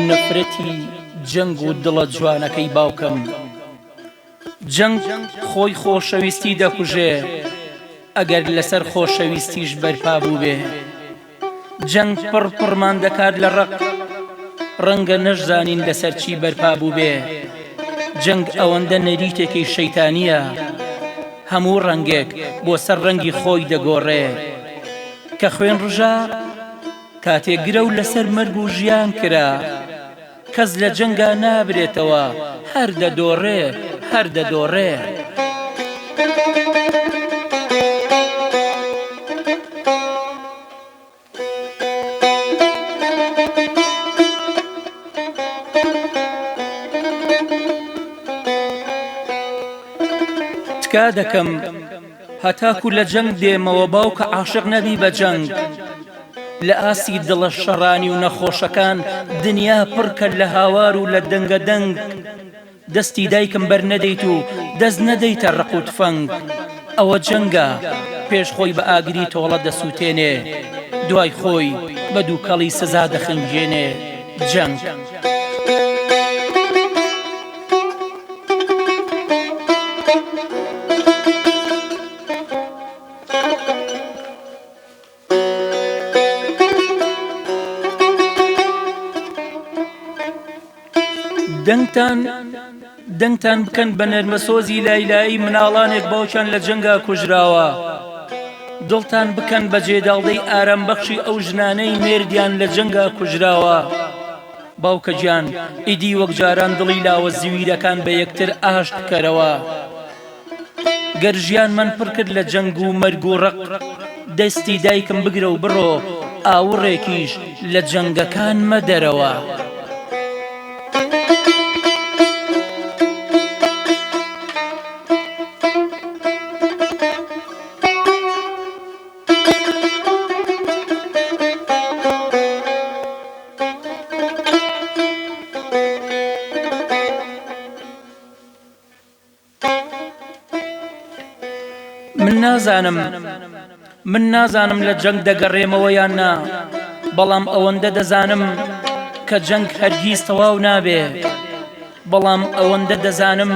نەفرەتی جەنگ و دڵە جوانەکەی باوکەم. جەنگ خۆی خۆشەویستی دەکوژێ ئەگەر لەسەر خۆشەویستیش بەرپا بوو بێ. جەنگ پڕمان دەکات لە ڕق ڕەنگە نەشزانین لەسەر چی بەرپا بوو بێ. جەنگ ئەوەندە نەریتێکی شەیتانیە هەموو ڕەنگێک بۆ سەر ڕەنگی خۆی دەگۆڕێ کە خوێن ڕژا کاتێک گرە و لەسەر مەرگ و ژیان کرا. کەس لە جەنگا نابرێتەوە هەر دەدۆڕێ هەر دەدۆڕێ. تکا دەکەم هەتاکو لە جەنگ دێمەوە باوکە عاشق نەبی بە جەنگ. لە ئاسی دڵە شەڕانی و نەخۆشەکان دنیا پڕکە لە هاوار و لە دەنگە دەنگ. دەستی دایکم بەر نەدەیت و دەست نەدەیتە ڕق و تفەنگ. ئەوە جەنگە پێش خۆی بە ئاگری تۆڵە دەسووتێنێ دوای خۆی بە دووکەڵی سزا دەخنجێنێ. جەنگ دەنگتان بکەن بە نەرمەسۆزی لایلایی مناڵانێک باوکیان لە جەنگا کوژراوە. دڵتان بکەن بە جێداڵدەی ئارامبەخشی ئەو ژنانەی مێردیان لە جەنگا کوژراوە. باوکە گیان ئیدی وەک جاران دڵی لاوە زیویرەکان بە یەکتر ئاشت بکەرەوە. گەر ژیانمان پڕ کرد لە جەنگ و مەرگ و ڕق دەستی دایکم بگرە و بڕۆ ئاوڕێکیش لە جەنگەکان مەدەرەوە. من نازانم لە جەنگ دەگەڕێمەوە یان نا، بەڵام ئەوەندە دەزانم کە جەنگ هەرگیز تەواو نابێ. بەڵام ئەوەندە دەزانم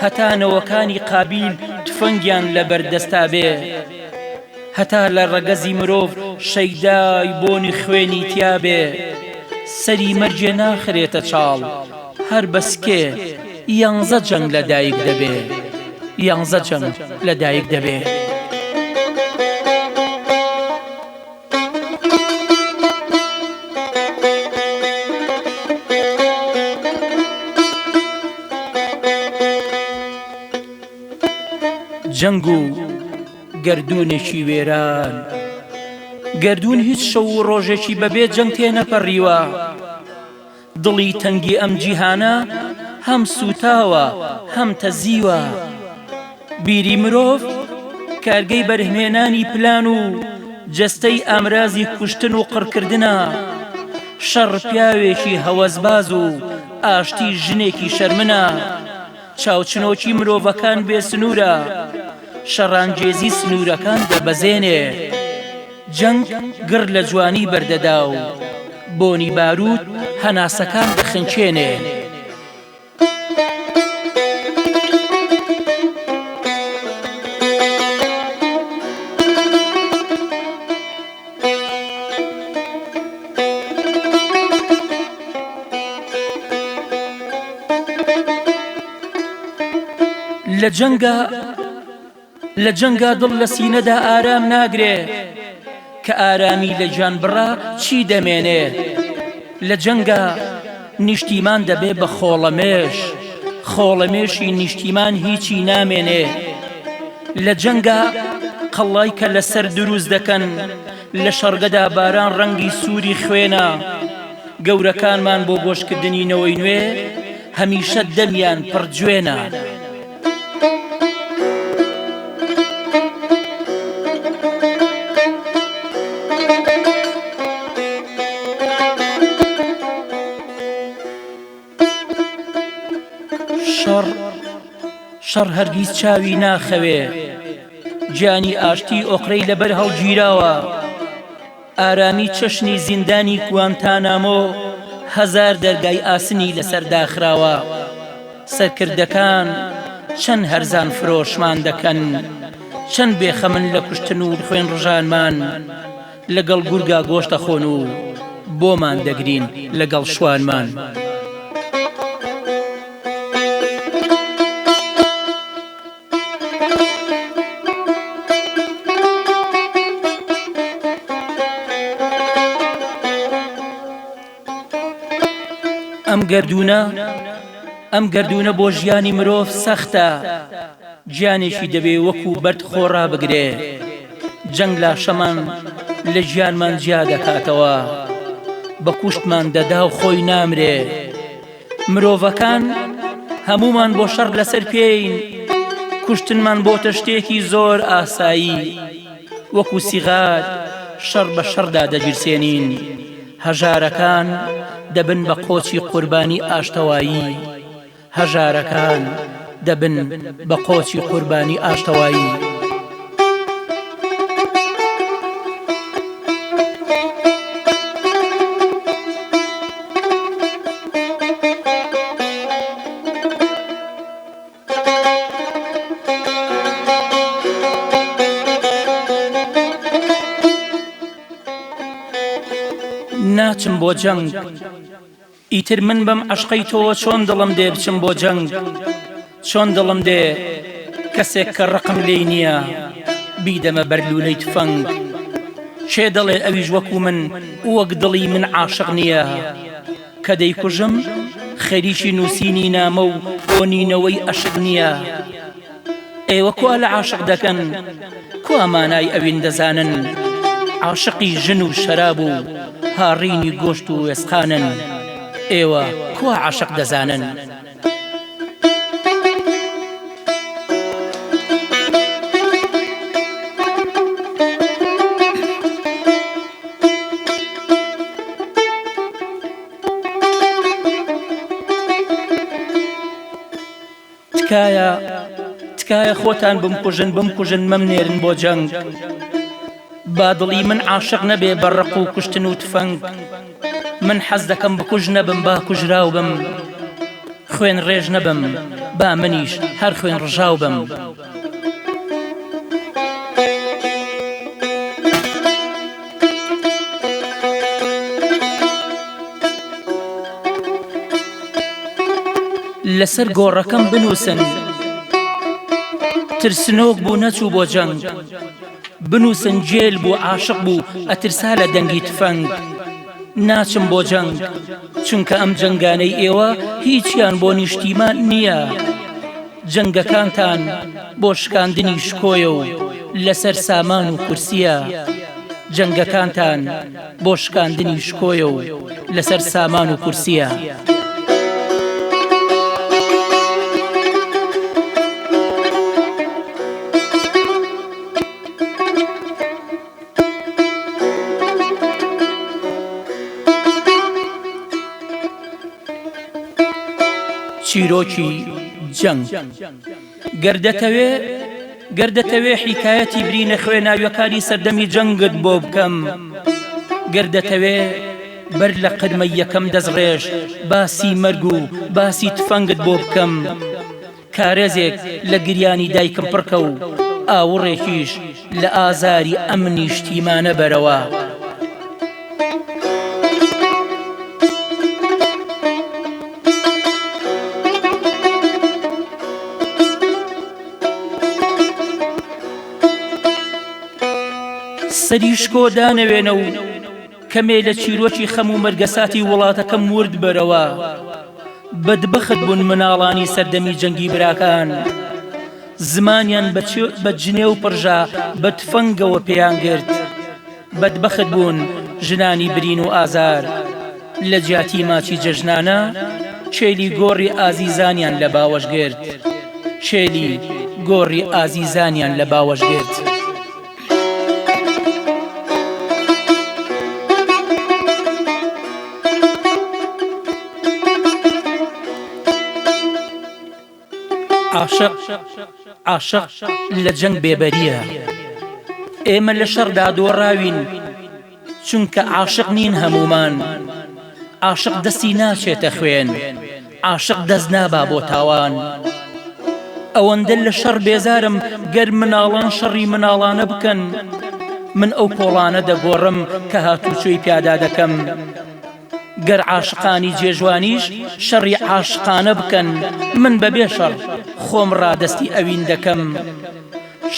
هەتا نەوەکانی قابیل تفەنگیان لە بەردەستا بێ. هەتا لە ڕەگەزی مرۆڤ شەیدای بۆنی خوێنی تیا بێ. سەری مەرجێ ناخرێتە چاڵ هەر بەسکێ 11 جەنگ لەدایک دەبێ. 11 جەنگ لەدایک دەبێ. جەنگ و گەردوونێکی وێران، گەردوون هیچ شەو و ڕۆژێکی بەبێ جەنگ تێنەپەڕیوە. دڵی تەنگی ئەم جیهانە هەم سوتاوە هەم تەزیوە. بیری مرۆڤ کارگەی بەرهمێنانی پلان و جەستەی ئامرازی کوشتن و قڕکردنە. شەڕ پیاوێکی هەوەزباز و ئاشتی ژنێکی شەرمنە. چاوچنۆکی مرۆڤەکان بێ سنوورە، شەڕانگێزی سنوورەکان دەبەزێنێ. جەنگ گڕ لە جوانی بەردەدا و بۆنی بارود هەناسەکان دەخنچێنێ. لە جەنگا دڵ لە سینەدا ئارام ناگرێ، کە ئارامی لە گیان بڕا چی دەمێنێ. لە جەنگا نیشتیمان دەبێ بە خۆڵەمێش، خۆڵەمێشی نیشتیمان هیچی نامێنێ. لە جەنگا قەڵای کە لەسەر دروست دەکەن، لە شەڕگەدا باران ڕەنگی سووری خوێنە. گەورەکانمان بۆ گۆشکردنینەوەی نوێ هەمیشە دەمیان پڕجوێنە. شەڕ هەرگیز چاوی ناخەوێ گیانی ئاشتی ئۆقرەی لەبەر هەڵگیراوە ئارامی چەشنی زیندانی گوانتانامۆ هەزار دەرگای ئاسنی لەسەر داخراوە سەرکردەکان چەند هەرزان فرۆشمان دەکەن چەند بێخەمن لە کوشتن و خوێن ڕژانمان لەگەڵ گورگا گۆشتە خۆن و بۆمان دەگرین لەگەڵ شوانمان ئەم گەردونە بۆ ژیانی مرۆڤ سەختە گیانێکی دەبێ وەکو بەرد خۆڕا بگرێ جەنگ لاشەمان لە ژیانمان جیا دەکاتەوە بە کوشتمان دەدا و خۆی نامرێ مرۆڤەکان هەمومان بۆ شەڕ لەسەر پێین کوشتنمان بۆتە شتێکی زۆر ئاسایی وەکو سیغار شەڕ بە شەڕدا دەگیرسێنین هەژارەکان دەبن بە قۆچی قوربانی ئاشتەوایی هەژارەکان دەبن بە قۆچی قوربانی ئاشتەوایی ناچم بۆ جەنگ ئیتر من بەم عەشقەی تۆ چۆن دڵم دێ بچم بۆ جەنگ چۆن دڵم دێ کەسێک کە ڕقم لێی نییە بیدەمە بەرلوولەی تفەنگ چێ دەڵێ ئەویش وەکو من وەک دڵی من عاشق نییە کە دەیکوژم خەریکی نووسینی نامە و بۆنینەوەی ئەشق نییە ئێوە کوا لە عاشق دەکەن کوا مانای ئەوین دەزانن عاشقی ژن و شەراب و هاڕینی گۆشت و وێسخانن ئێوە کوا عاشق دەزانن تکایە خۆتان بمکوژن مەمنێرن بۆ جەنگ با دڵی من عاشق نەبێ بەڕق و کوشتن و تفەنگ من حەز دەکەم بکوژ نەبم با کوژراو بم خوێن ڕێژ نەبم با منیش هەر خوێن ڕژاو بم لەسەر گۆڕەکەم بنووسن ترسنۆک بوو نەچوو بۆ جەنگ بنووسن جێل بوو عاشق بوو ئەترسا لە دەنگی تفەنگ ناچم بۆ جەنگ چونکە ئەم جەنگانەی ئێوە هیچیان بۆ نیشتیمان نییە جەنگەکانتان بۆ شکاندنی شکۆیە و لەسەر سامان و کورسیە جەنگەکانتان بۆ شکاندنی شکۆیە و لەسەر سامان و کورسیە چیرۆکی جەنگ گەردەتەوێ حیکایەتی برینە خوێناویەکانی سەردەمی جەنگت بۆ بکەم گەردەتەوێ بەر لە قرمە یەکەم دەستڕێژ باسی مەرگ و باسی تفەنگت بۆ بکەم کارێزێک لە گریانی دایکم پڕکە و ئاوڕێکیش لە ئازاری ئەم نیشتیمانە بەرەوە سەری شکۆ دانەوێنە و کەمێ لە چیرۆکی خەم و مەرگەساتی وڵاتەکەم ورد بەرەوە بەدبەخت بوون مناڵانی سەردەمی جەنگی براکان زمانیان بە جنێ و پڕژا بە تفەنگەوە پێیان گرت بەدبەخت بوون ژنانی برین و ئازار لە جیاتی ماچی جەژنانە چێلی گۆڕی ئازیزانیان لە باوەش گرت چێلی گۆڕی ئازیزانیان لە باوەش گرت عاشق لە جەنگ بێبەریە ئێمە لە شەڕدا دۆڕاوین چونکە عاشق نین هەمومان عاشق دەستی ناچێتە خوێن عاشق دەست نابا بۆ تاوان ئەوەندە لە شەڕ بێزارم گەر مناڵان شەڕی مناڵانە بکەن من ئەو کۆڵانە دەگۆڕم کە هاتوچۆی پیادا دەکەم گەر عاشقانی جێژوانیش شەڕی عاشقانە بکەن من بەبێ شەڕ خۆم ڕادەستی ئەوین دەکەم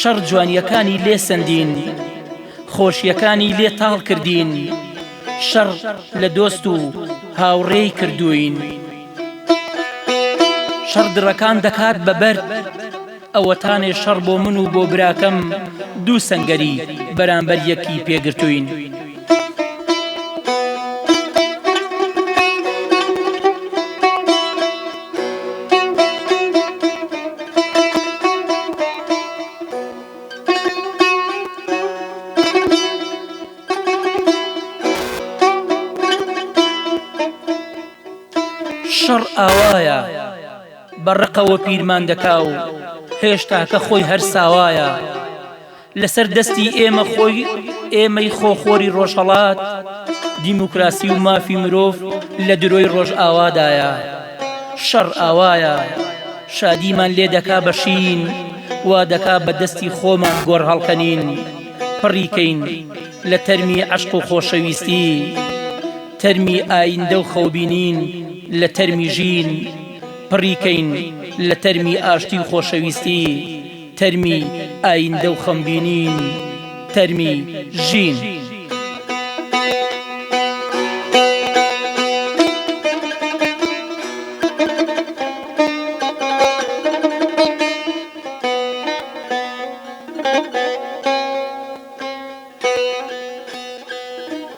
شەڕ جوانیەکانی لێ سندین خۆشیەکانی لێ تاڵ کردین شەڕ لە دۆست و هاوڕێی کردوین شەڕ دڕەکان دەکات بەبەرد ئەوەتانێ شەڕ بۆ من و بۆ براکەم دوو سەنگەری بەرامبەر یەکی پێگرتوین شەڕ ئاوایە بەڕقەوە پیرمان دەکا و هێشتا کە خۆی هەر ساوایە لەسەر دەستی ئێمە خۆی ئێمەی خۆخۆری ڕۆژهەڵات دیموکراسی و مافی مرۆڤ لە درۆی ڕۆژ ئاوادایە شەڕ ئاوایە شادیمان لێ دەکا بەشین وا دەکا بە دەستی خۆمان گۆڕ هەڵکەنین پڕیکەین لە تەرمی عەشق و خۆشەویستی تەرمی ئایندە و خەوبینین لە تەرمی ژین پڕیکەین لە تەرمی ئاشتی و خۆشەویستی تەرمی ئایندە و خەمبینین تەرمی ژین